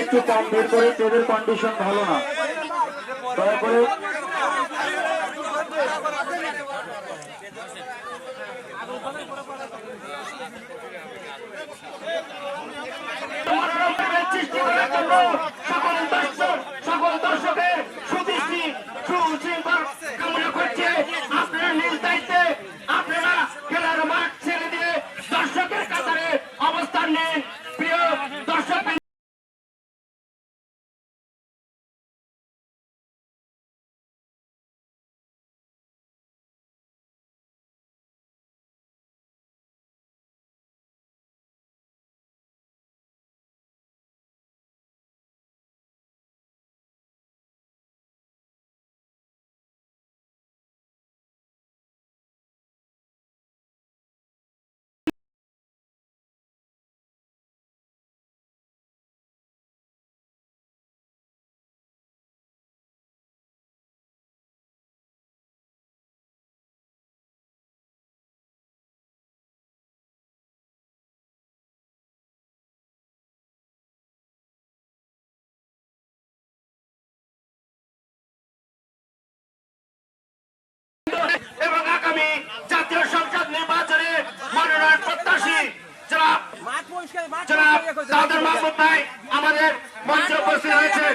একটু কম বের করে, ট্রেনের কন্ডিশন ভালো না, দয়া করে। সকল দর্শকের সুদৃষ্টি সুশৃঙ্খল কামনা করছে। আপনারা নিজ দায়িত্বে আপনারা খেলার মাঠ ছেড়ে দিয়ে দর্শকের কাতারে অবস্থান নিন। প্রিয় দর্শক, এবং আগামী জাতীয় সংসদ নির্বাচনে মনোনয়ন প্রত্যাশী জনাব মাহমুদ ভাই আমাদের মঞ্চে উপস্থিত হয়েছে।